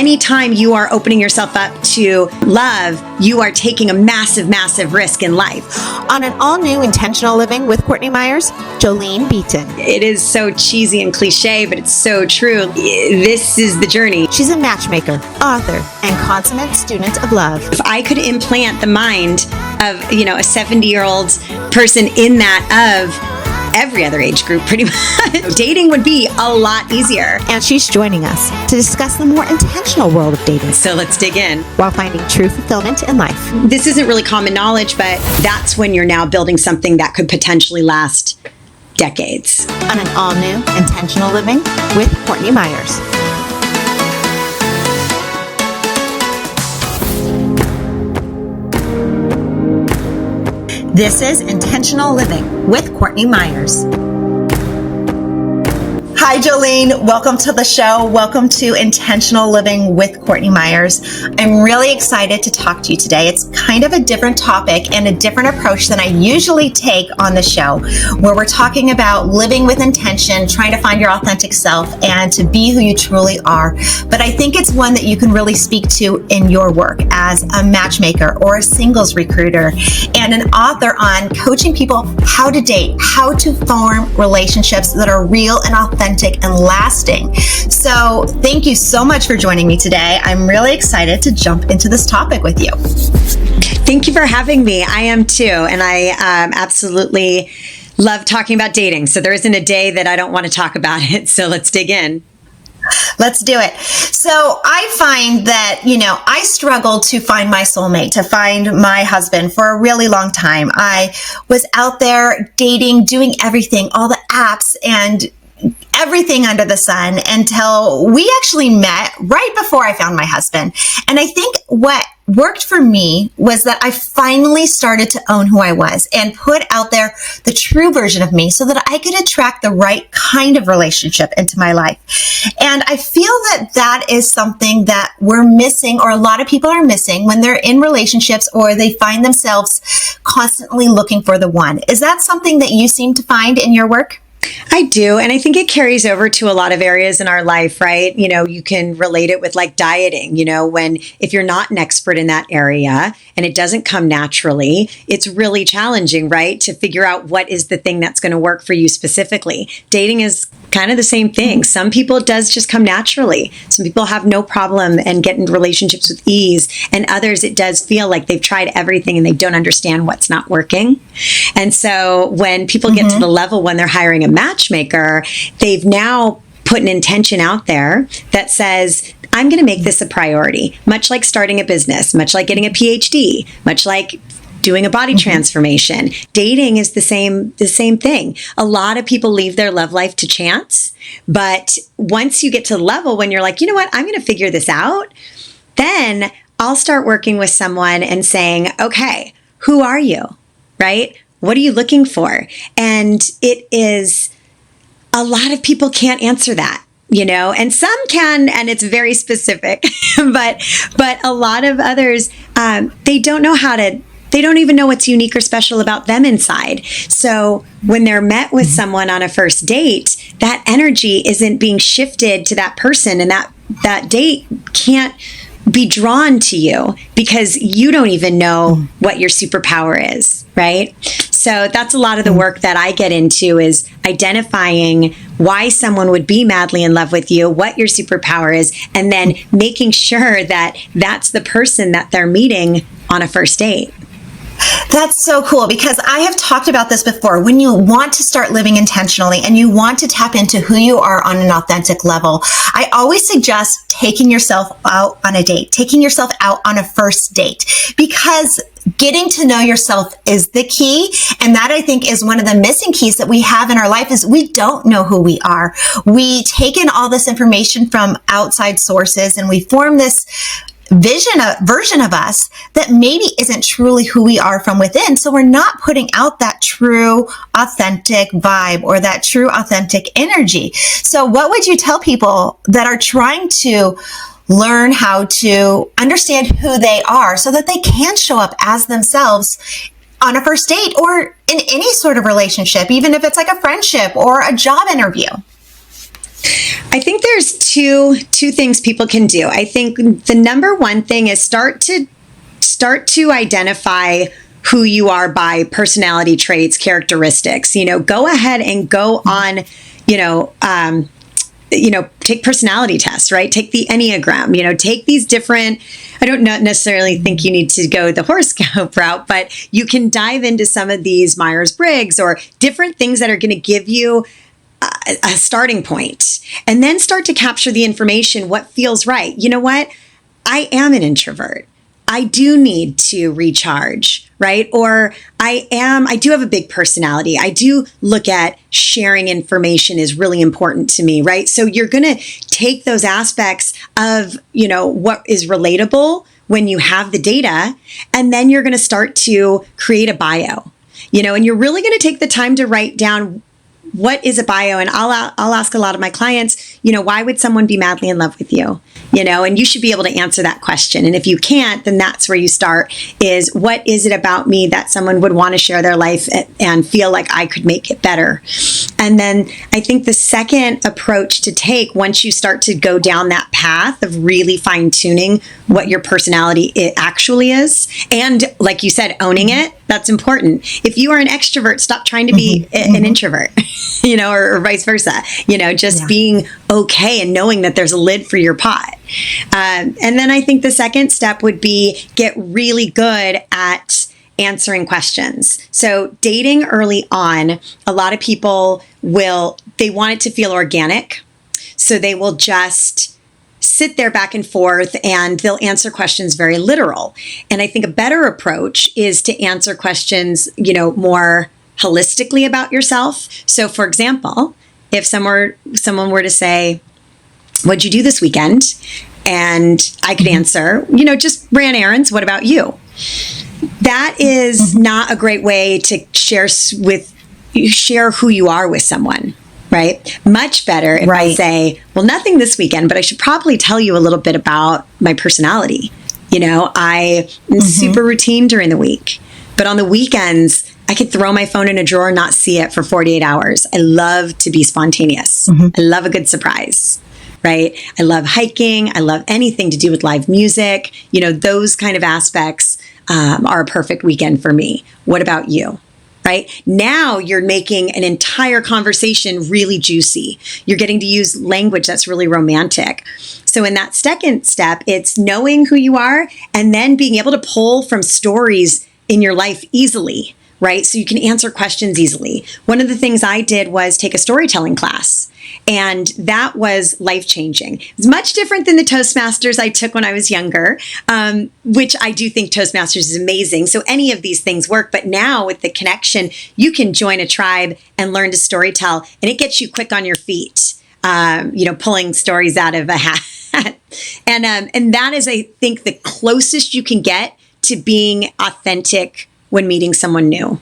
anytime you are opening yourself up to love, you are taking a massive, massive risk in life. On an all-new Intentional Living with Courtney Myers, Jolene Beaton. It is so cheesy and cliche, but it's so true. This is the journey. She's a matchmaker, author, and consummate student of love. If I could implant the mind of, a 70-year-old person in that of every other age group, pretty much, dating would be a lot easier. And she's joining us to discuss the more intentional world of dating. So let's dig in. While finding true fulfillment in life. This isn't really common knowledge, but that's when you're now building something that could potentially last decades. On an all-new Intentional Living with Courtney Myers. This is Intentional Living with Courtney Myers. Hi, Jolene. Welcome to the show. Welcome to Intentional Living with Courtney Myers. I'm really excited to talk to you today. It's kind of a different topic and a different approach than I usually take on the show, where we're talking about living with intention, trying to find your authentic self, and to be who you truly are. But I think it's one that you can really speak to in your work as a matchmaker or a singles recruiter and an author on coaching people how to date, how to form relationships that are real and authentic and lasting. So thank you so much for joining me today. I'm really excited to jump into this topic with you. Thank you for having me. I am too. And I absolutely love talking about dating. So there isn't a day that I don't want to talk about it. So let's dig in. Let's do it. So I find that, I struggled to find my soulmate, to find my husband for a really long time. I was out there dating, doing everything, all the apps and everything under the sun until we actually met right before I found my husband. And I think what worked for me was that I finally started to own who I was and put out there the true version of me so that I could attract the right kind of relationship into my life. And I feel that that is something that we're missing, or a lot of people are missing when they're in relationships or they find themselves constantly looking for the one. Is that something that you seem to find in your work? I do. And I think it carries over to a lot of areas in our life, right? You can relate it with like dieting, if you're not an expert in that area and it doesn't come naturally, it's really challenging, right? To figure out what is the thing that's going to work for you specifically. Dating is kind of the same thing. Some people, it does just come naturally. Some people have no problem and get into relationships with ease. And others, it does feel like they've tried everything and they don't understand what's not working. And so when people get to the level when they're hiring a matchmaker, they've now put an intention out there that says, I'm going to make this a priority, much like starting a business, much like getting a PhD, much like doing a body transformation. Dating is the same thing. A lot of people leave their love life to chance, but once you get to the level when you're like, you know what, I'm going to figure this out, then I'll start working with someone and saying, okay, who are you, right? What are you looking for? And it is, a lot of people can't answer that, and some can, and it's very specific, but a lot of others, they don't know they don't even know what's unique or special about them inside. So when they're met with someone on a first date, that energy isn't being shifted to that person, and that date can't be drawn to you because you don't even know what your superpower is, right? So that's a lot of the work that I get into, is identifying why someone would be madly in love with you, what your superpower is, and then making sure that that's the person that they're meeting on a first date. That's so cool, because I have talked about this before. When you want to start living intentionally and you want to tap into who you are on an authentic level, I always suggest taking yourself out on a date, taking yourself out on a first date, because getting to know yourself is the key. And that, I think, is one of the missing keys that we have in our life, is we don't know who we are. We take in all this information from outside sources and we form this version of us that maybe isn't truly who we are from within. So we're not putting out that true, authentic vibe or that true, authentic energy. So what would you tell people that are trying to learn how to understand who they are so that they can show up as themselves on a first date or in any sort of relationship, even if it's like a friendship or a job interview? I think there's two things people can do. I think the number one thing is start to identify who you are by personality traits, characteristics. Go ahead and go on, take personality tests, right? Take the Enneagram, take these different, I don't necessarily think you need to go the horoscope route, but you can dive into some of these Myers-Briggs or different things that are going to give you a starting point, and then start to capture the information, what feels right. You know what? I am an introvert. I do need to recharge, right? Or I do have a big personality. I do look at sharing information is really important to me, right? So you're going to take those aspects of, what is relatable when you have the data, and then you're going to start to create a bio, and you're really going to take the time to write down what is a bio. And I'll ask a lot of my clients, why would someone be madly in love with you? And you should be able to answer that question. And if you can't, then that's where you start, is what is it about me that someone would want to share their life and feel like I could make it better? And then I think the second approach to take, once you start to go down that path of really fine tuning what your personality actually is, and like you said, owning it, that's important. If you are an extrovert, stop trying to be an introvert, or vice versa, just being okay and knowing that there's a lid for your pot. And then I think the second step would be get really good at answering questions. So dating early on, a lot of people they want it to feel organic. So they will just sit there back and forth and they'll answer questions very literal. And I think a better approach is to answer questions, more holistically about yourself. So for example, if someone were to say, what'd you do this weekend? And I could answer, just ran errands. What about you? That is not a great way to share who you are with someone, right? Much better if I say, well, nothing this weekend, but I should probably tell you a little bit about my personality. I am super routine during the week, but on the weekends, I could throw my phone in a drawer and not see it for 48 hours. I love to be spontaneous. I love a good surprise, right? I love hiking. I love anything to do with live music. Those kind of aspects are a perfect weekend for me. What about you? Right? Now you're making an entire conversation really juicy. You're getting to use language that's really romantic. So in that second step, it's knowing who you are and then being able to pull from stories in your life easily, right? So you can answer questions easily. One of the things I did was take a storytelling class, and that was life-changing. It's much different than the Toastmasters I took when I was younger, which I do think Toastmasters is amazing. So any of these things work, but now with the connection, you can join a tribe and learn to storytell, and it gets you quick on your feet, pulling stories out of a hat. And that is, I think, the closest you can get to being authentic when meeting someone new.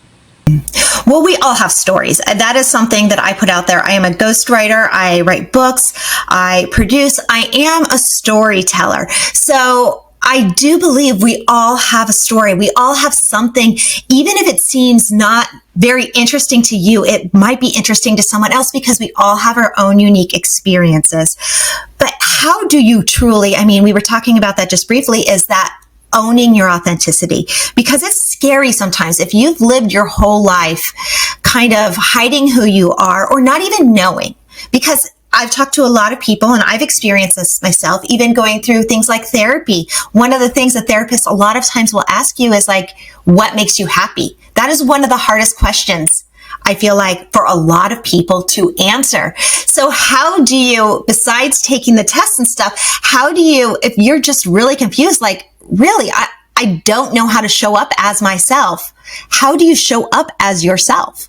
Well, we all have stories. That is something that I put out there. I am a ghostwriter. I write books. I produce. I am a storyteller. So I do believe we all have a story. We all have something, even if it seems not very interesting to you, it might be interesting to someone else because we all have our own unique experiences. But how do you truly, we were talking about that just briefly, is that owning your authenticity, because it's scary sometimes if you've lived your whole life kind of hiding who you are or not even knowing. Because I've talked to a lot of people and I've experienced this myself, even going through things like therapy. One of the things that therapists a lot of times will ask you is like, what makes you happy? That is one of the hardest questions, I feel like, for a lot of people to answer. So how do you, besides taking the tests and stuff, how do you, if you're just really confused, like, really, I don't know how to show up as myself. How do you show up as yourself?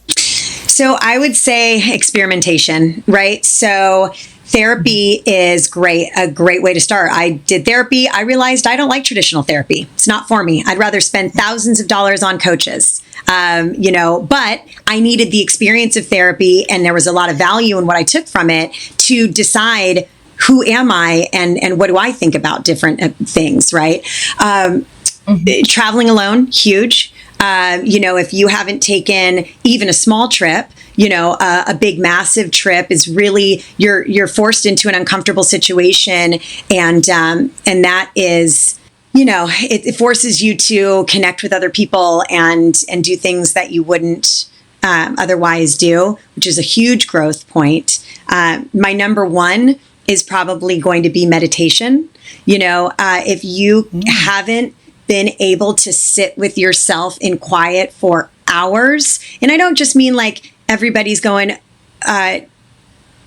So I would say experimentation, right? So therapy is a great way to start. I did therapy. I realized I don't like traditional therapy. It's not for me. I'd rather spend thousands of dollars on coaches, but I needed the experience of therapy, and there was a lot of value in what I took from it to decide who am I and what do I think about different things, right? Traveling alone, huge. If you haven't taken even a small trip, a big, massive trip is really, you're forced into an uncomfortable situation. And that is, it forces you to connect with other people and do things that you wouldn't otherwise do, which is a huge growth point. My number one is probably going to be meditation. If you haven't been able to sit with yourself in quiet for hours, and I don't just mean like everybody's going a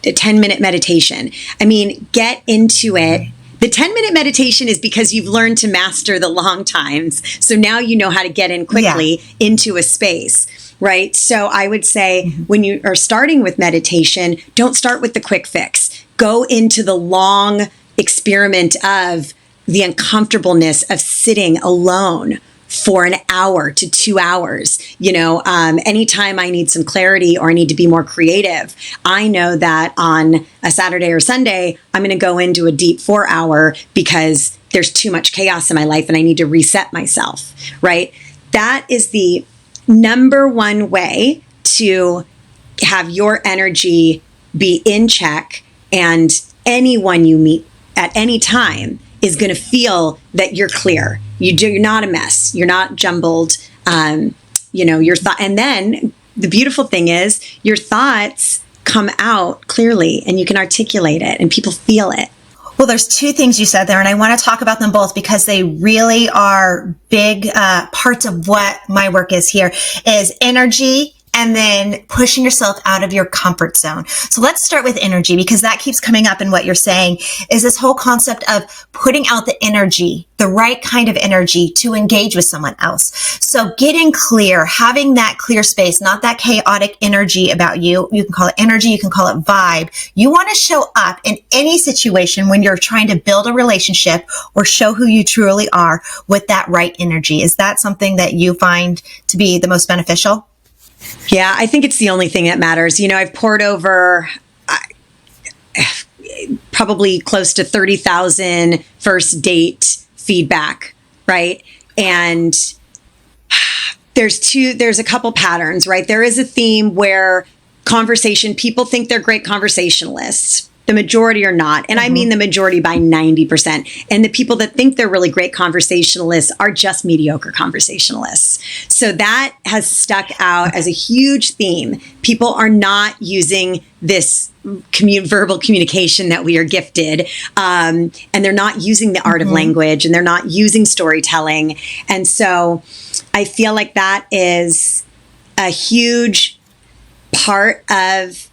10-minute meditation. I mean, get into it. The 10-minute meditation is because you've learned to master the long times. So now you know how to get in quickly into a space, right? So I would say when you are starting with meditation, don't start with the quick fix. Go into the long experiment of the uncomfortableness of sitting alone for an hour to 2 hours. Anytime I need some clarity or I need to be more creative, I know that on a Saturday or Sunday, I'm going to go into a deep 4 hour because there's too much chaos in my life and I need to reset myself, right? That is the number one way to have your energy be in check, and anyone you meet at any time is going to feel that you're clear. You're not a mess. You're not jumbled. Your thought, and then the beautiful thing is your thoughts come out clearly, and you can articulate it, and people feel it. Well, there's two things you said there, and I want to talk about them both because they really are big parts of what my work is here, is energy and then pushing yourself out of your comfort zone. So let's start with energy, because that keeps coming up in what you're saying, is this whole concept of putting out the energy, the right kind of energy to engage with someone else. So getting clear, having that clear space, not that chaotic energy about you. You can call it energy, you can call it vibe. You want to show up in any situation when you're trying to build a relationship or show who you truly are with that right energy. Is that something that you find to be the most beneficial? Yeah, I think it's the only thing that matters. I've poured over probably close to 30,000 first date feedback, right? And there's a couple patterns, right? There is a theme where people think they're great conversationalists. The majority are not. And I mean the majority by 90%. And the people that think they're really great conversationalists are just mediocre conversationalists. So that has stuck out as a huge theme. People are not using this verbal communication that we are gifted. And they're not using the art of language, and they're not using storytelling. And so I feel like that is a huge part of,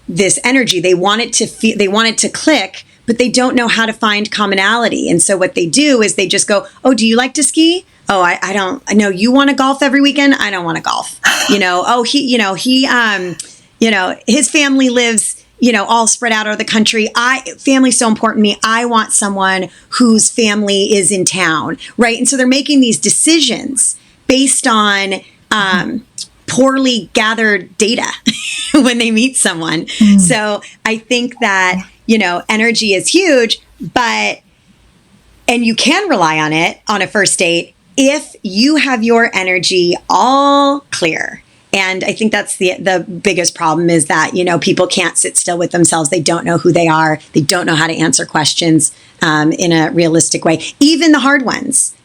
this energy. They want it to click, but they don't know how to find commonality. And so what they do is they just go, "Oh, do you like to ski? Oh, I don't. I know you want to golf every weekend. I don't want to golf. Oh, his family lives, all spread out over the country. Family's so important to me. I want someone whose family is in town, right?" And so they're making these decisions based on poorly gathered data when they meet someone. So I think that, energy is huge, and you can rely on it on a first date if you have your energy all clear. And I think that's the biggest problem, is that, people can't sit still with themselves. They don't know who they are. They don't know how to answer questions in a realistic way. Even the hard ones,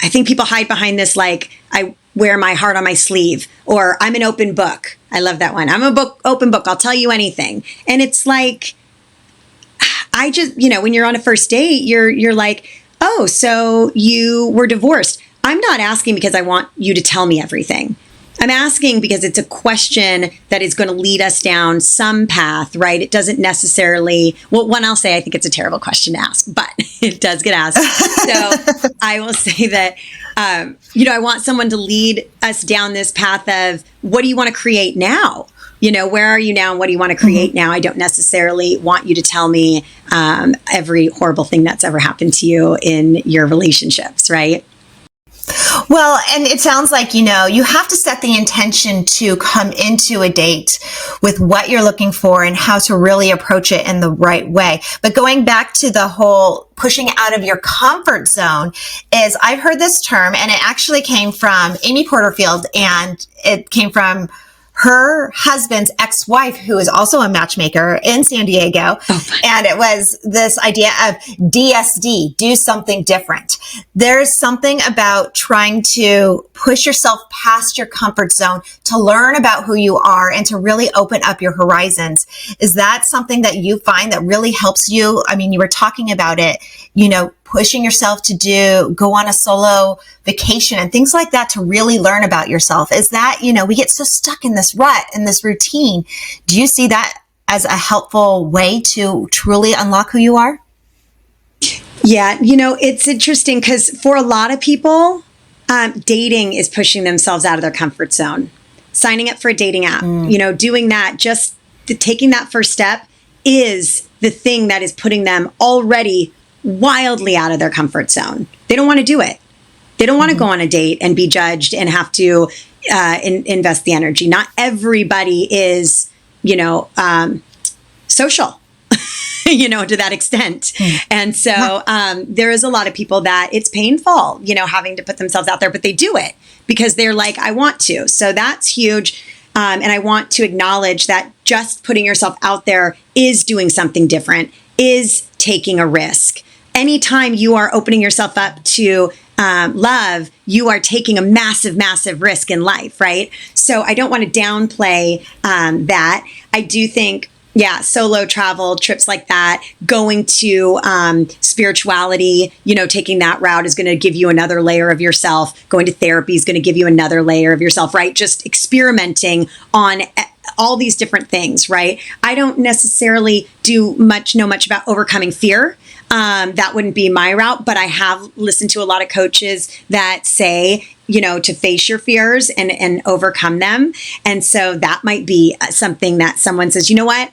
I think people hide behind this, like, I wear my heart on my sleeve, or I'm an open book. I love that one. I'm open book. I'll tell you anything. And it's like, I just, when you're on a first date, you're like, "Oh, so you were divorced." I'm not asking because I want you to tell me everything. I'm asking because it's a question that is going to lead us down some path, right? It doesn't necessarily, one, I'll say I think it's a terrible question to ask, but it does get asked. So I will say that, I want someone to lead us down this path of, what do you want to create now? Where are you now and what do you want to create now? I don't necessarily want you to tell me every horrible thing that's ever happened to you in your relationships, right? Well, and it sounds like, you have to set the intention to come into a date with what you're looking for and how to really approach it in the right way. But going back to the whole pushing out of your comfort zone is, I've heard this term, and it actually came from Amy Porterfield, and it came from her husband's ex-wife, who is also a matchmaker in San Diego. And it was this idea of DSD, do something different. There's something about trying to push yourself past your comfort zone to learn about who you are and to really open up your horizons. Is that something that you find that really helps you? I mean, you were talking about it, pushing yourself to go on a solo vacation and things like that to really learn about yourself. Is that, we get so stuck in this rut and this routine. Do you see that as a helpful way to truly unlock who you are? Yeah, it's interesting because for a lot of people, dating is pushing themselves out of their comfort zone. Signing up for a dating app, doing that, just taking that first step is the thing that is putting them already wildly out of their comfort zone. They don't want to do it. They don't want to go on a date and be judged and have to invest the energy. Not everybody is, social, to that extent. And so there is a lot of people that it's painful, having to put themselves out there, but they do it because they're like, I want to. So that's huge. And I want to acknowledge that just putting yourself out there is doing something different, is taking a risk. Anytime you are opening yourself up to love, you are taking a massive, massive risk in life, right? So I don't want to downplay that. I do think, solo travel, trips like that, going to spirituality, taking that route is going to give you another layer of yourself. Going to therapy is going to give you another layer of yourself, right? Just experimenting on all these different things, right? I don't necessarily know much about overcoming fear. That wouldn't be my route, but I have listened to a lot of coaches that say, to face your fears and overcome them. And so that might be something that someone says, you know what?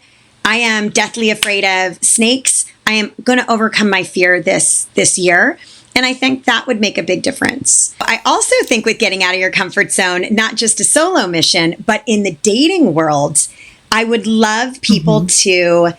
I am deathly afraid of snakes. I am going to overcome my fear this year. And I think that would make a big difference. I also think with getting out of your comfort zone, not just a solo mission, but in the dating world, I would love people to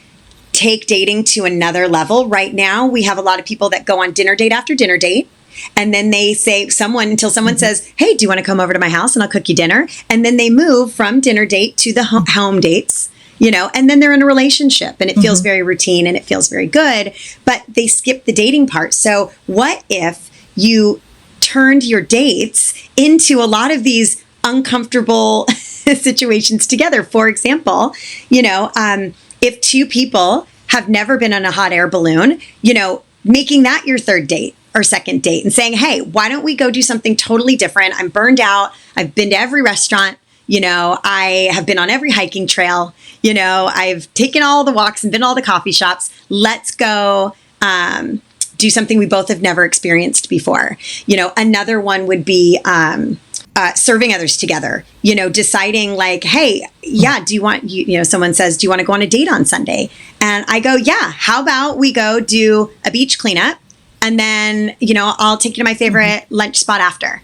take dating to another level. Right now, we have a lot of people that go on dinner date after dinner date. And then they say until someone says, hey, do you want to come over to my house and I'll cook you dinner? And then they move from dinner date to the home dates, and then they're in a relationship and it feels very routine and it feels very good, but they skip the dating part. So what if you turned your dates into a lot of these uncomfortable situations together? For example, if two people have never been on a hot air balloon, making that your third date or second date and saying, hey, why don't we go do something totally different? I'm burned out. I've been to every restaurant. I have been on every hiking trail. I've taken all the walks and been to all the coffee shops. Let's go do something we both have never experienced before. Another one would be serving others together, deciding like, hey, do you want, someone says, do you want to go on a date on Sunday? And I go, yeah, how about we go do a beach cleanup? And then, I'll take you to my favorite lunch spot after.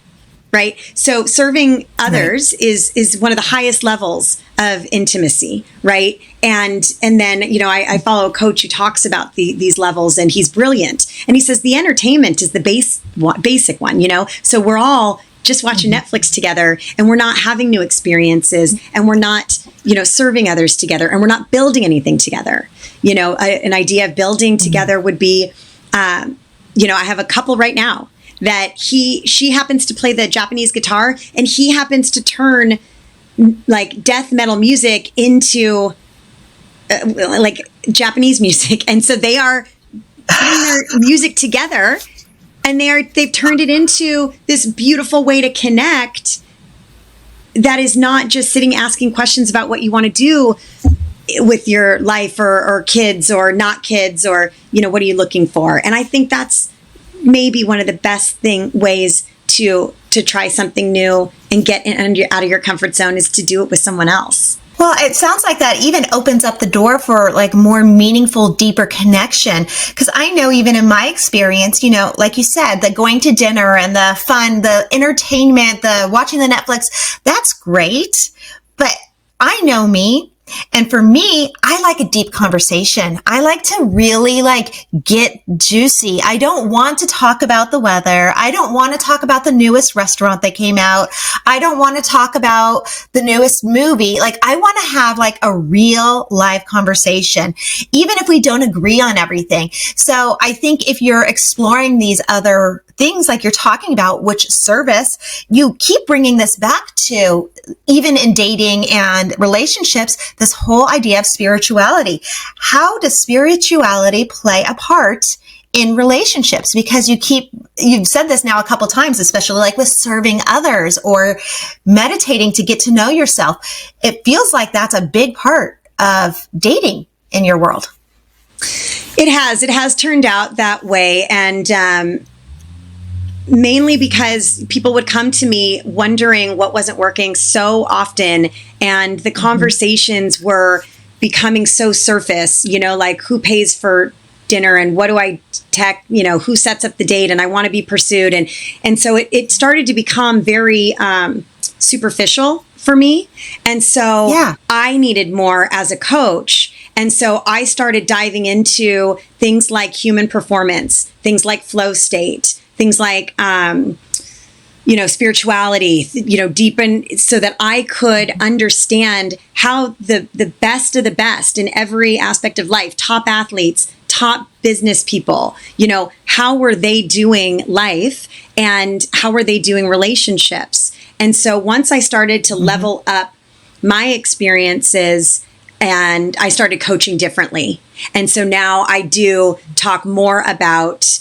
Right. So serving others is one of the highest levels of intimacy. Right. And then, I follow a coach who talks about these levels, and he's brilliant. And he says the entertainment is the basic one, so we're all just watching Netflix together and we're not having new experiences and we're not, serving others together and we're not building anything together. An idea of building together would be, I have a couple right now that she happens to play the Japanese guitar and he happens to turn like death metal music into like Japanese music. And so they are putting their music together and they've turned it into this beautiful way to connect that is not just sitting asking questions about what you want to do with your life or kids or not kids or, what are you looking for? And I think that's maybe one of the best ways to try something new and get out of your comfort zone is to do it with someone else. Well, it sounds like that even opens up the door for like more meaningful, deeper connection. Because I know even in my experience, like you said, the going to dinner and the fun, the entertainment, the watching the Netflix, that's great. But I know me. And for me, I like a deep conversation. I like to really get juicy. I don't want to talk about the weather. I don't want to talk about the newest restaurant that came out. I don't want to talk about the newest movie. I want to have a real live conversation, even if we don't agree on everything. So I think if you're exploring these other things like you're talking about, which service, you keep bringing this back to, even in dating and relationships, this whole idea of spirituality. How does spirituality play a part in relationships? Because you've said this now a couple times, especially with serving others or meditating to get to know yourself. It feels like that's a big part of dating in your world. It has turned out that way. And, mainly because people would come to me wondering what wasn't working so often, and the conversations were becoming so surface, who pays for dinner and what do I tech, who sets up the date, and I want to be pursued. And so it started to become very superficial for me. And so I needed more as a coach. And so I started diving into things like human performance, things like flow state, things like, spirituality, deepen, so that I could understand how the best of the best in every aspect of life, top athletes, top business people, how were they doing life and how were they doing relationships? And so once I started to level up my experiences, and I started coaching differently. And so now I do talk more about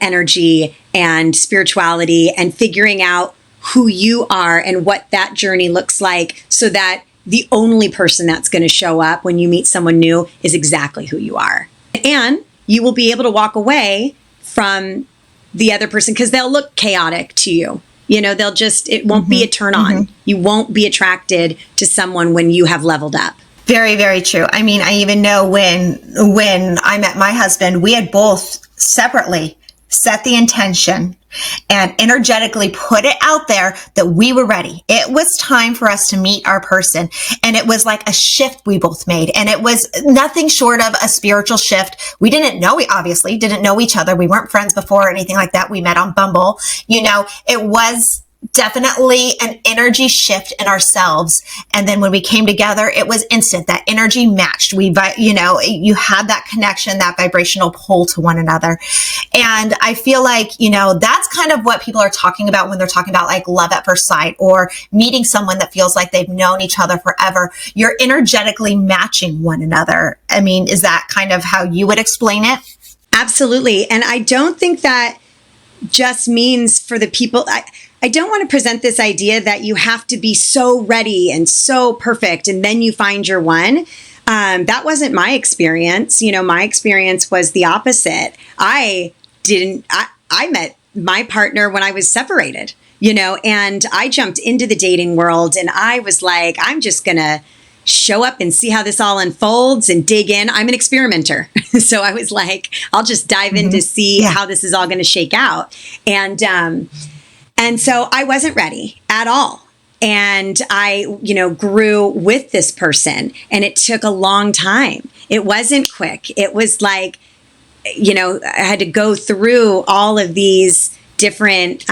energy and spirituality and figuring out who you are and what that journey looks like, so that the only person that's going to show up when you meet someone new is exactly who you are. And you will be able to walk away from the other person because they'll look chaotic to you. It won't be a turn on. You won't be attracted to someone when you have leveled up. Very, very true. I mean, I even know when I met my husband, we had both separately set the intention and energetically put it out there that we were ready. It was time for us to meet our person. And it was like a shift we both made. And it was nothing short of a spiritual shift. We obviously didn't know each other. We weren't friends before or anything like that. We met on Bumble. It was definitely an energy shift in ourselves. And then when we came together, it was instant. That energy matched. You had that connection, that vibrational pull to one another. And I feel like, that's kind of what people are talking about when they're talking about love at first sight or meeting someone that feels like they've known each other forever. You're energetically matching one another. I mean, is that kind of how you would explain it? Absolutely. And I don't think that just means for the people. I don't want to present this idea that you have to be so ready and so perfect and then you find your one. That wasn't my experience. My experience was the opposite. I met my partner when I was separated, and I jumped into the dating world and I was like, I'm just going to show up and see how this all unfolds and dig in. I'm an experimenter. So I was like, I'll just dive in to see how this is all going to shake out. And so I wasn't ready at all. And I, grew with this person, and it took a long time. It wasn't quick. It was like, I had to go through all of these different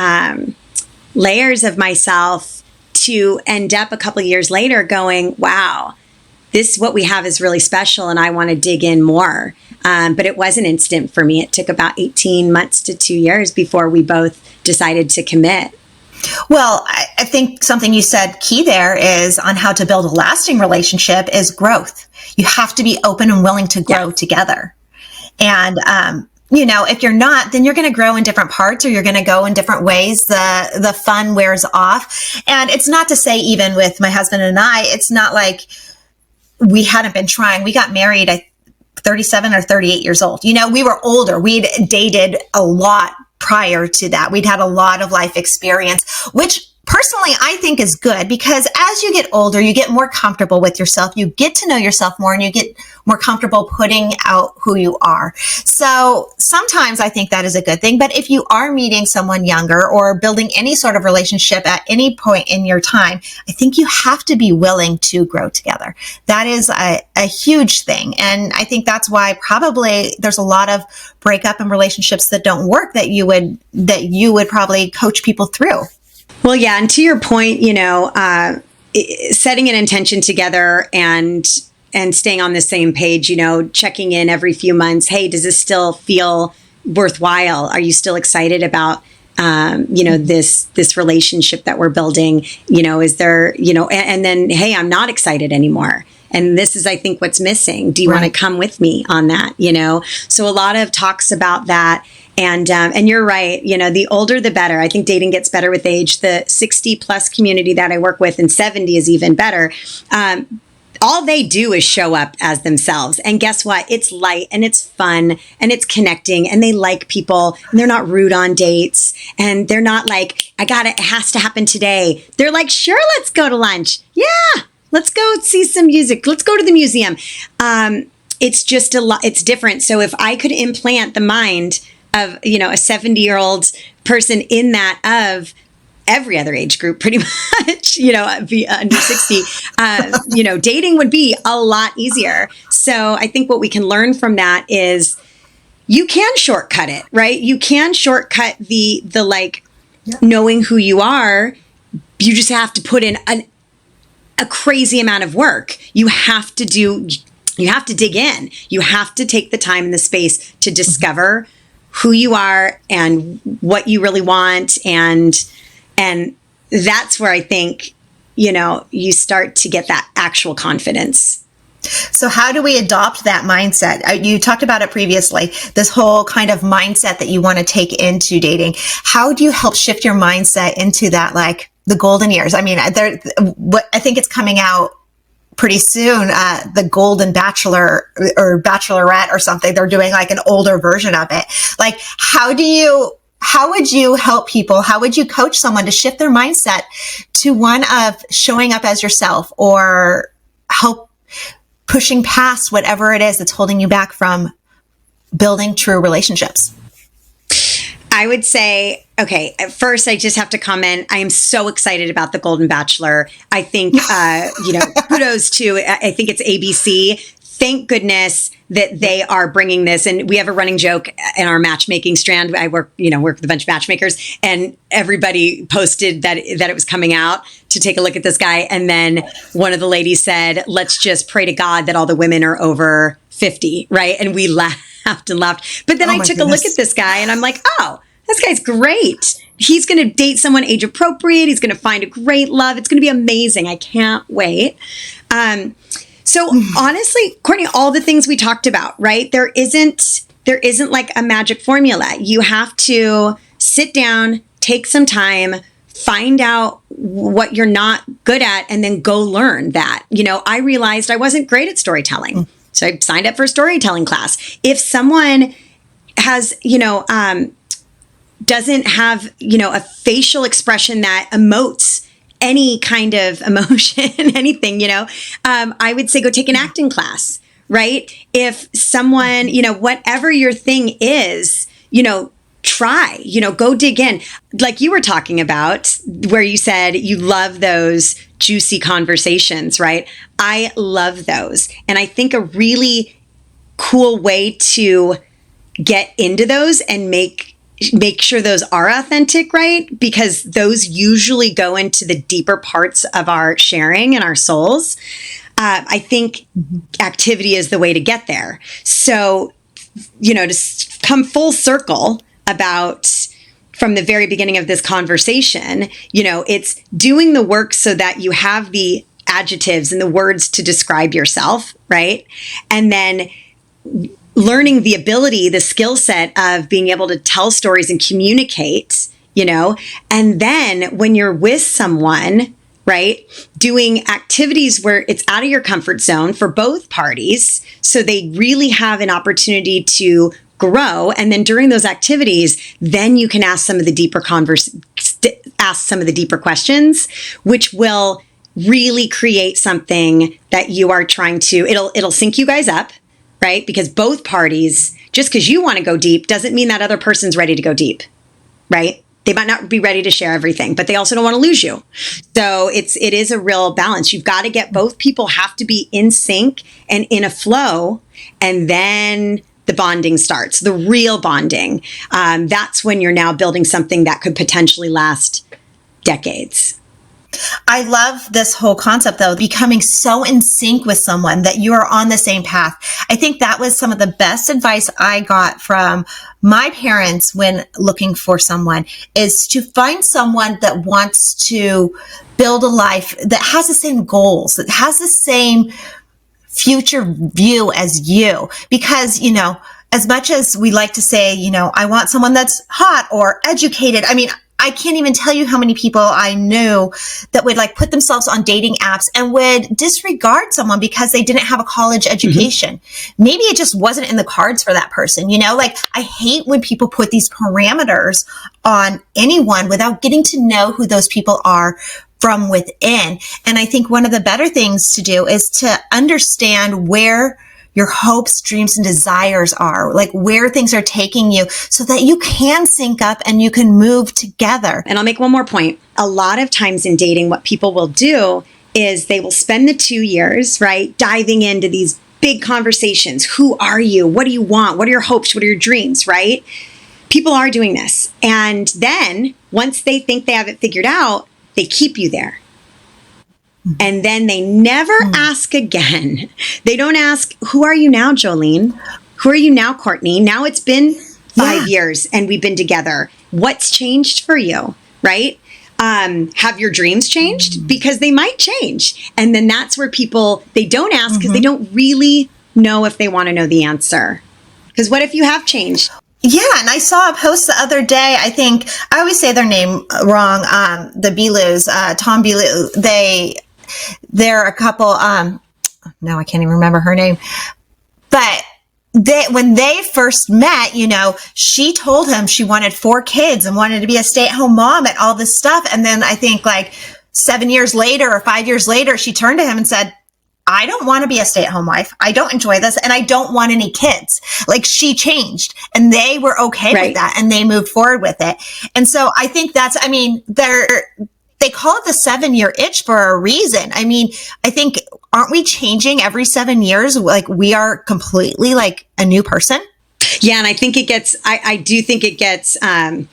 layers of myself to end up a couple of years later going, wow, what we have is really special, and I want to dig in more. But it wasn't instant for me. It took about 18 months to 2 years before we both decided to commit. Well, I think something you said key there is on how to build a lasting relationship is growth. You have to be open and willing to grow together. And, if you're not, then you're going to grow in different parts, or you're going to go in different ways. The fun wears off. And it's not to say, even with my husband and I, it's not like we hadn't been trying. We got married at 37 or 38 years old. We were older. We'd dated a lot prior to that. We'd had a lot of life experience, which personally, I think is good, because as you get older, you get more comfortable with yourself. You get to know yourself more, and you get more comfortable putting out who you are. So sometimes I think that is a good thing. But if you are meeting someone younger or building any sort of relationship at any point in your time, I think you have to be willing to grow together. That is a huge thing. And I think that's why probably there's a lot of breakup in relationships that don't work, that you would probably coach people through. Well, yeah. And to your point, setting an intention together and staying on the same page, checking in every few months. Hey, does this still feel worthwhile? Are you still excited about, this relationship that we're building? Is there, and then, hey, I'm not excited anymore. And this is, I think, what's missing. Do you want to come with me on that? So a lot of talks about that. And you're right. The older, the better. I think dating gets better with age. The 60 plus community that I work with, and 70 is even better. All they do is show up as themselves. And guess what? It's light and it's fun and it's connecting, and they like people, and they're not rude on dates, and they're not like, it has to happen today. They're like, sure, let's go to lunch. Yeah. Let's go see some music. Let's go to the museum. It's just it's different. So if I could implant the mind of, a 70-year-old person in that of every other age group, pretty much, under 60, dating would be a lot easier. So I think what we can learn from that is you can shortcut it, right? You can shortcut the knowing who you are. You just have to put in a crazy amount of work. You have to dig in. You have to take the time and the space to discover who you are and what you really want. And that's where I think, you start to get that actual confidence. So how do we adopt that mindset? You talked about it previously, this whole kind of mindset that you want to take into dating. How do you help shift your mindset into that, like the golden years? I mean, I think it's coming out pretty soon, the Golden Bachelor or Bachelorette or something. They're doing like an older version of it. Like, how would you help people? How would you coach someone to shift their mindset to one of showing up as yourself, or help pushing past whatever it is that's holding you back from building true relationships? I would say, okay, first, I just have to comment. I am so excited about the Golden Bachelor. I think, kudos to, I think it's ABC. Thank goodness that they are bringing this. And we have a running joke in our matchmaking strand. I work with a bunch of matchmakers, and everybody posted that it was coming out to take a look at this guy. And then one of the ladies said, let's just pray to God that all the women are over 50, right? And we laughed and laughed. But then I took a look at this guy, and I'm like, oh, this guy's great. He's going to date someone age appropriate. He's going to find a great love. It's going to be amazing. I can't wait. So honestly, Courtney, all the things we talked about, right? There isn't like a magic formula. You have to sit down, take some time, find out what you're not good at, and then go learn that. I realized I wasn't great at storytelling. So I signed up for a storytelling class. If someone has, doesn't have, a facial expression that emotes any kind of emotion, anything, I would say go take an acting class, right? If someone, whatever your thing is, try, go dig in. Like you were talking about, where you said you love those juicy conversations, right? I love those. And I think a really cool way to get into those and make sure those are authentic, right? Because those usually go into the deeper parts of our sharing and our souls. I think activity is the way to get there. So, to come full circle about from the very beginning of this conversation, it's doing the work so that you have the adjectives and the words to describe yourself, right? And then learning the ability, the skill set of being able to tell stories and communicate, and then when you're with someone, right, doing activities where it's out of your comfort zone for both parties, so they really have an opportunity to grow. And then during those activities, then you can ask some of the deeper ask some of the deeper questions, which will really create something that you are trying to, it'll sync you guys up, right? Because both parties, just because you want to go deep doesn't mean that other person's ready to go deep, right? They might not be ready to share everything, but they also don't want to lose you. So it is a real balance. You've got to get both people have to be in sync and in a flow, and then the bonding starts, the real bonding. That's when you're now building something that could potentially last decades. I love this whole concept, though, becoming so in sync with someone that you are on the same path. I think that was some of the best advice I got from my parents when looking for someone, is to find someone that wants to build a life that has the same goals, that has the same future view as you. Because, you know, as much as we like to say, you know, I want someone that's hot or educated. I mean, I can't even tell you how many people I knew that would like put themselves on dating apps and would disregard someone because they didn't have a college education. Maybe it just wasn't in the cards for that person. You know, like I hate when people put these parameters on anyone without getting to know who those people are from within. And I think one of the better things to do is to understand where your hopes, dreams, and desires are, like where things are taking you, so that you can sync up and you can move together. And I'll make one more point. A lot of times in dating, what people will do is they will spend the 2 years, right, diving into these big conversations. Who are you? What do you want? What are your hopes? What are your dreams, right? People are doing this. And then once they think they have it figured out, they keep you there. And then they never ask again. They don't ask, who are you now, Jolene? Who are you now, Courtney? Now it's been 5 years and we've been together. What's changed for you, right? Have your dreams changed? Because they might change. And then that's where people, they don't ask because they don't really know if they want to know the answer. Because what if you have changed? Yeah, and I saw a post the other day. I think I always say their name wrong. The Belus, Tom Belu. They're a couple. No, I can't even remember her name. But when they first met, you know, she told him she wanted 4 kids and wanted to be a stay-at-home mom and all this stuff. And then I think like 7 years later or 5 years later, she turned to him and said, I don't want to be a stay-at-home wife. I don't enjoy this. And I don't want any kids. Like she changed and they were okay with that and they moved forward with it. And so I think they call it the 7-year itch for a reason. I mean, I think, aren't we changing every 7 years? Like we are completely like a new person. Yeah. And I think I do think it gets a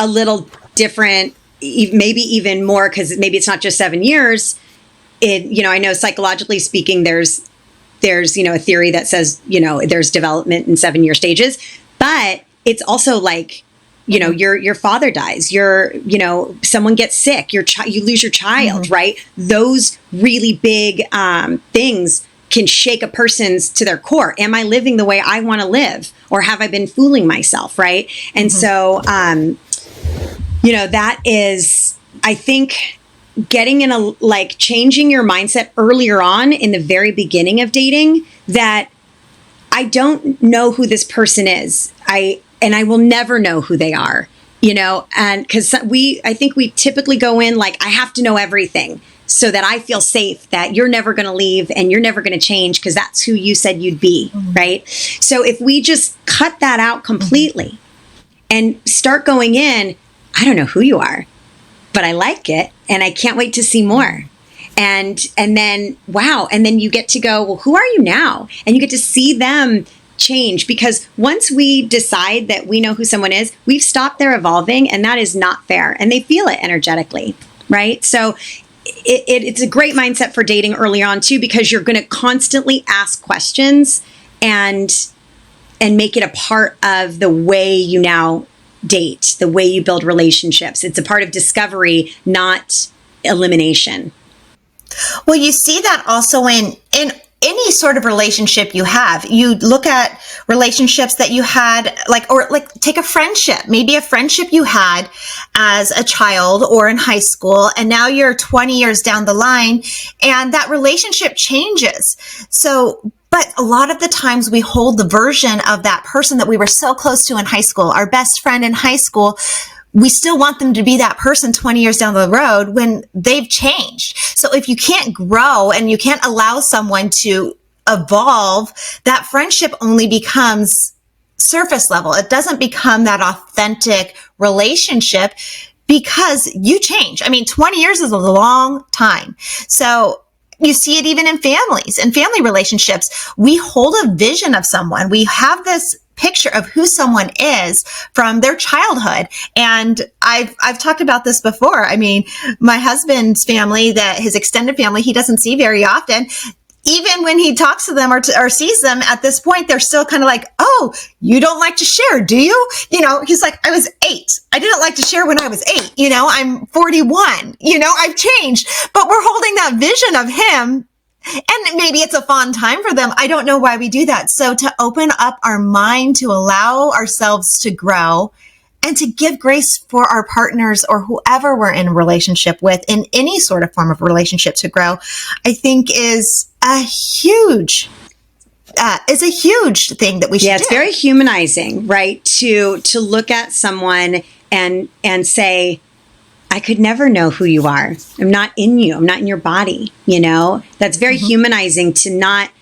little different, maybe even more, because maybe it's not just 7 years. I know psychologically speaking, there's, a theory that says, there's development in 7-year stages, but it's also like, your father dies, someone gets sick, you lose your child, right? Those really big things can shake a person's to their core. Am I living the way I want to live? Or have I been fooling myself, right? And so, that is, I think, getting in changing your mindset earlier on in the very beginning of dating, that I don't know who this person is. And I will never know who they are, and because I think we typically go in like, I have to know everything so that I feel safe that you're never going to leave and you're never going to change because that's who you said you'd be, right? So if we just cut that out completely and start going in, I don't know who you are, but I like it and I can't wait to see more. And then, wow. And then you get to go, well, who are you now? And you get to see them change, because once we decide that we know who someone is, we've stopped their evolving, and that is not fair. And they feel it energetically, right? So it's a great mindset for dating early on too, because you're going to constantly ask questions and make it a part of the way you now date, the way you build relationships. It's a part of discovery, not elimination. Well, you see that also in any sort of relationship you have. You look at relationships that you had, or take a friendship, maybe a friendship you had as a child or in high school, and now you're 20 years down the line and that relationship changes. So, but a lot of the times we hold the version of that person that we were so close to in high school, our best friend in high school, we still want them to be that person 20 years down the road when they've changed. So if you can't grow and you can't allow someone to evolve, that friendship only becomes surface level. It doesn't become that authentic relationship because you change. I mean, 20 years is a long time. So you see it even in families and family relationships. We hold a vision of someone. We have this picture of who someone is from their childhood. And I've talked about this before. I mean, my husband's family, that his extended family, he doesn't see very often. Even when he talks to them or sees them at this point, they're still kind of like, oh, you don't like to share, do you? You know, he's like, I was 8. I didn't like to share when I was 8. You know, I'm 41. You know, I've changed. But we're holding that vision of him. And maybe it's a fun time for them. I don't know why we do that. So to open up our mind, to allow ourselves to grow, and to give grace for our partners or whoever we're in a relationship with, in any sort of form of relationship, to grow, I think is a huge thing that we should do. Yeah, it's very humanizing, right? To look at someone and say, I could never know who you are. I'm not in you. I'm not in your body. You know, that's very humanizing to not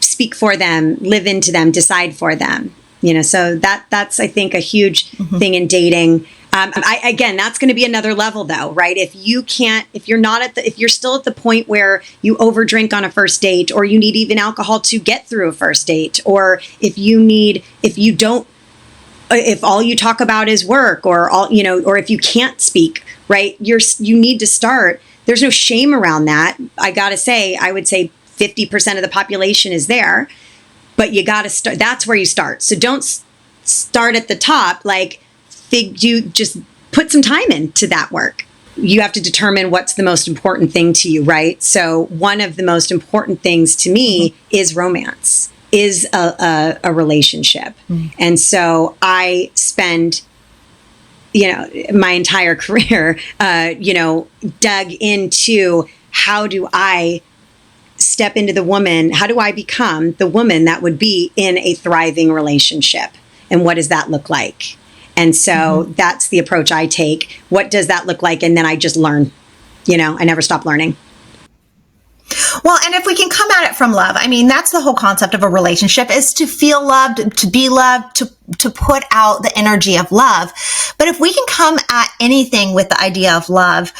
speak for them, live into them, decide for them. You know, so that's, I think, a huge thing in dating. Again, that's going to be another level though, right? If you're still at the point where you overdrink on a first date, or you need even alcohol to get through a first date, or if all you talk about is work, or or if you can't speak, right? You need to start. There's no shame around that. I would say 50% of the population is there. But you got to start. That's where you start. So don't start at the top. Like, you just put some time into that work. You have to determine what's the most important thing to you, right? So one of the most important things to me is romance, is a relationship. And so I spend, my entire career, dug into, how do I step into how do I become the woman that would be in a thriving relationship? And what does that look like? And so that's the approach I take. What does that look like? And then I just learn, I never stop learning. Well, and if we can come at it from love, I mean, that's the whole concept of a relationship, is to feel loved, to be loved, to put out the energy of love. But if we can come at anything with the idea of love,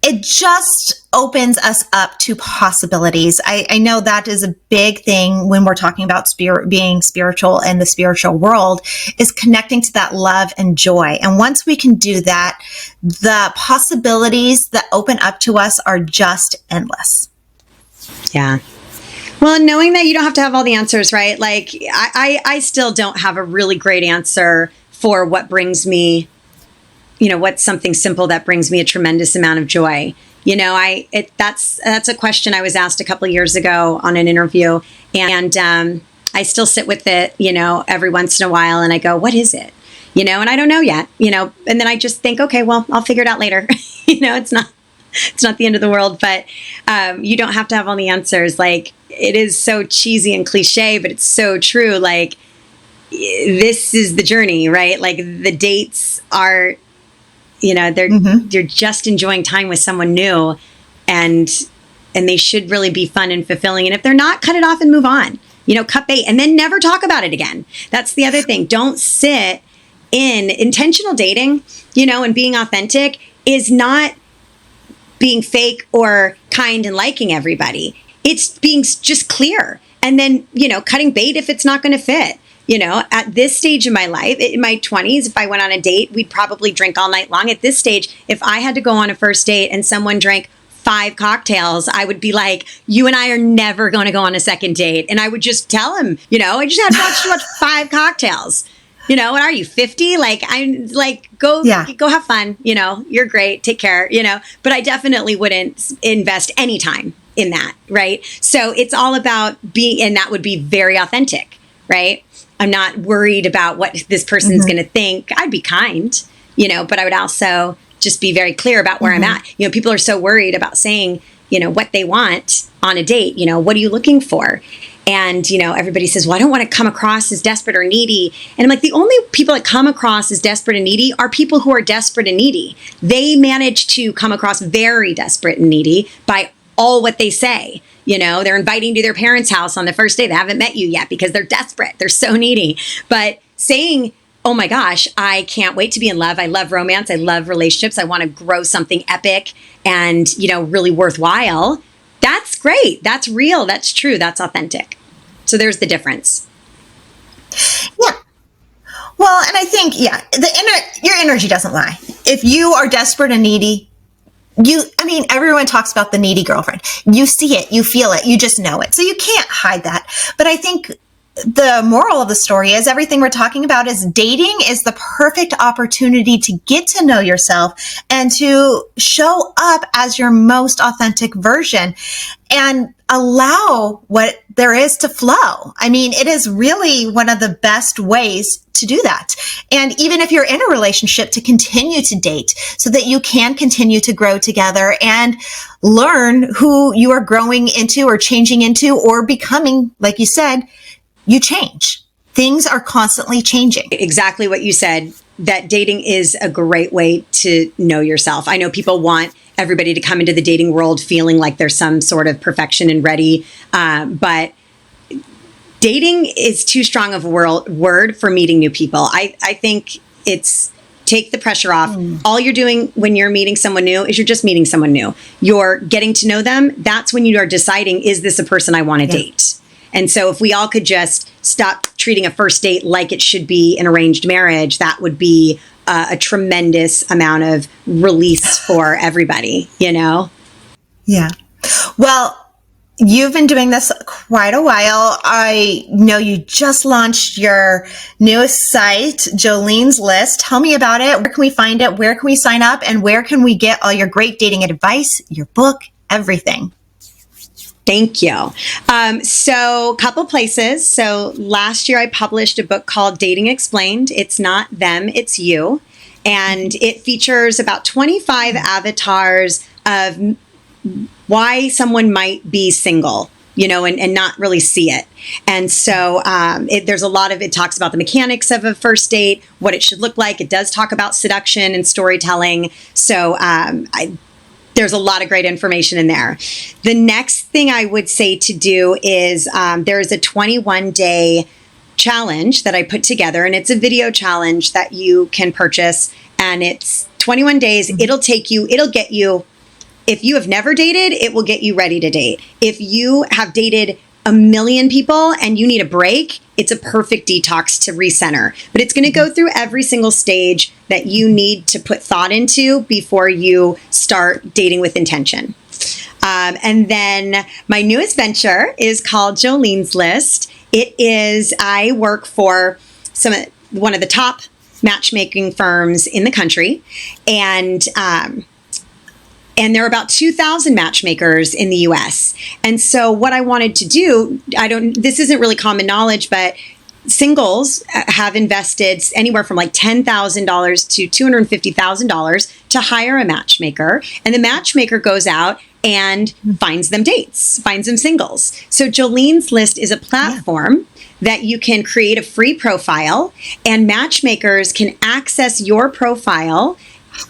it just opens us up to possibilities. I know that is a big thing when we're talking about being spiritual in the spiritual world, is connecting to that love and joy. And once we can do that, the possibilities that open up to us are just endless. Yeah. Well, knowing that you don't have to have all the answers, right? Like, I still don't have a really great answer for what brings me, what's something simple that brings me a tremendous amount of joy. That's a question I was asked a couple of years ago on an interview, and I still sit with it, every once in a while, and I go, what is it? And I don't know yet, and then I just think, okay, well, I'll figure it out later. It's not the end of the world, but you don't have to have all the answers. Like, it is so cheesy and cliche, but it's so true. Like, this is the journey, right? Like, the dates are, you're just enjoying time with someone new, and they should really be fun and fulfilling. And if they're not, cut it off and move on. Cut bait, and then never talk about it again. That's the other thing. Don't sit in intentional dating, and being authentic is not being fake or kind and liking everybody. It's being just clear, and then, cutting bait if it's not going to fit. At this stage in my life, in my 20s, if I went on a date, we'd probably drink all night long. At this stage, if I had to go on a first date and someone drank 5 cocktails, I would be like, you and I are never going to go on a second date. And I would just tell him, I just had to watch 5 cocktails. What are you, 50? Like, I'm like, go have fun. You're great. Take care, but I definitely wouldn't invest any time in that. Right. So it's all about and that would be very authentic. Right. I'm not worried about what this person's going to think. I'd be kind, but I would also just be very clear about where I'm at. People are so worried about saying, what they want on a date. What are you looking for? And, everybody says, well, I don't want to come across as desperate or needy. And I'm like, the only people that come across as desperate and needy are people who are desperate and needy. They manage to come across very desperate and needy by all what they say. They're inviting you to their parents' house on the first day. They haven't met you yet because they're desperate. They're so needy. But saying, oh my gosh, I can't wait to be in love. I love romance. I love relationships. I want to grow something epic and, really worthwhile. That's great. That's real. That's true. That's authentic. So there's the difference. Yeah. Well, and I think, your energy doesn't lie. If you are desperate and needy, everyone talks about the needy girlfriend. You see it, you feel it, you just know it. So you can't hide that. But I think the moral of the story is everything we're talking about is dating is the perfect opportunity to get to know yourself and to show up as your most authentic version and allow what there is to flow. It is really one of the best ways to do that. And even if you're in a relationship, to continue to date so that you can continue to grow together and learn who you are growing into or changing into or becoming. Like you said, you change. Things are constantly changing. Exactly what you said, that dating is a great way to know yourself. I know people want everybody to come into the dating world feeling like there's some sort of perfection and ready, but dating is too strong of a word for meeting new people. I think it's take the pressure off. All you're doing when you're meeting someone new is you're just meeting someone new. You're getting to know them. That's when you are deciding, is this a person I want to date? And so if we all could just stop treating a first date like it should be an arranged marriage, that would be a tremendous amount of release for everybody, Yeah. Well, you've been doing this quite a while. I know you just launched your newest site, Jolene's List. Tell me about it. Where can we find it? Where can we sign up? And where can we get all your great dating advice, your book, everything? Thank you. So a couple places. So last year I published a book called Dating Explained. It's not them, it's you. And it features about 25 avatars of why someone might be single, and not really see it. And so there's a lot of, it talks about the mechanics of a first date, what it should look like. It does talk about seduction and storytelling. So there's a lot of great information in there. The next thing I would say to do is there's a 21-day challenge that I put together, and it's a video challenge that you can purchase. And it's 21 days. It'll get you, if you have never dated, it will get you ready to date. If you have dated a million people and you need a break, it's a perfect detox to recenter. But it's going to go through every single stage that you need to put thought into before you start dating with intention. And then my newest venture is called Jolene's List. I work for one of the top matchmaking firms in the country, and there are about 2,000 matchmakers in the US. And so what I wanted to do, this isn't really common knowledge, but singles have invested anywhere from like $10,000 to $250,000 to hire a matchmaker. And the matchmaker goes out and finds them dates, finds them singles. So Jolene's List is a platform that you can create a free profile, and matchmakers can access your profile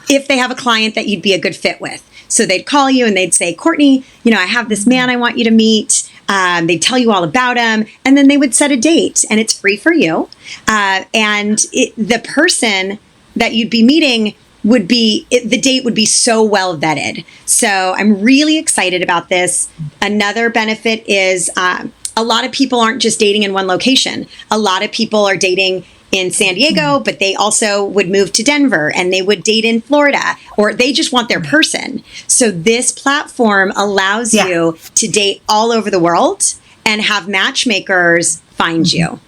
if they have a client that you'd be a good fit with. So they'd call you and they'd say, Courtney, I have this man I want you to meet. They'd tell you all about him, and then they would set a date, and it's free for you. The person that you'd be meeting the date would be so well vetted. So I'm really excited about this. Another benefit is a lot of people aren't just dating in one location. A lot of people are dating in San Diego, but they also would move to Denver, and they would date in Florida, or they just want their person. So this platform allows you to date all over the world and have matchmakers find you.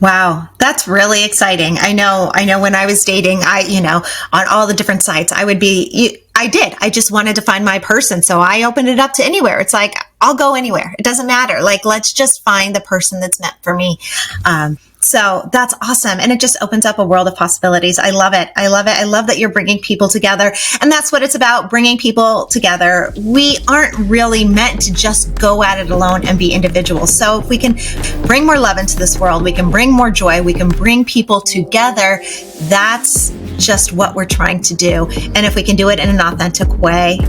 Wow, that's really exciting. I know when I was dating, on all the different sites, I just wanted to find my person. So I opened it up to anywhere. It's like, I'll go anywhere. It doesn't matter. Like, let's just find the person that's meant for me. So that's awesome. And it just opens up a world of possibilities. I love it. I love it. I love that you're bringing people together. And that's what it's about, bringing people together. We aren't really meant to just go at it alone and be individuals. So if we can bring more love into this world, we can bring more joy, we can bring people together, that's just what we're trying to do. And if we can do it in an authentic way,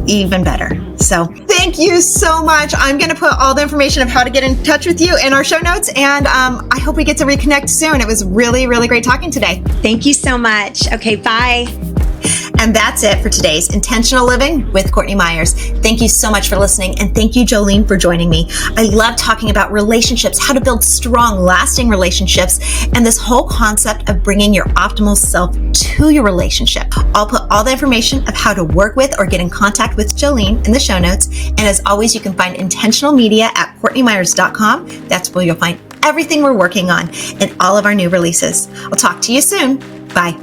even better. So thank you so much. I'm going to put all the information of how to get in touch with you in our show notes. And I hope we get to reconnect soon. It was really, really great talking today. Thank you so much. Okay, bye. And that's it for today's Intentional Living with Courtney Myers. Thank you so much for listening. And thank you, Jolene, for joining me. I love talking about relationships, how to build strong, lasting relationships, and this whole concept of bringing your optimal self to your relationship. I'll put all the information of how to work with or get in contact with Jolene in the show notes. And as always, you can find Intentional Media at CourtneyMyers.com. That's where you'll find everything we're working on and all of our new releases. I'll talk to you soon. Bye.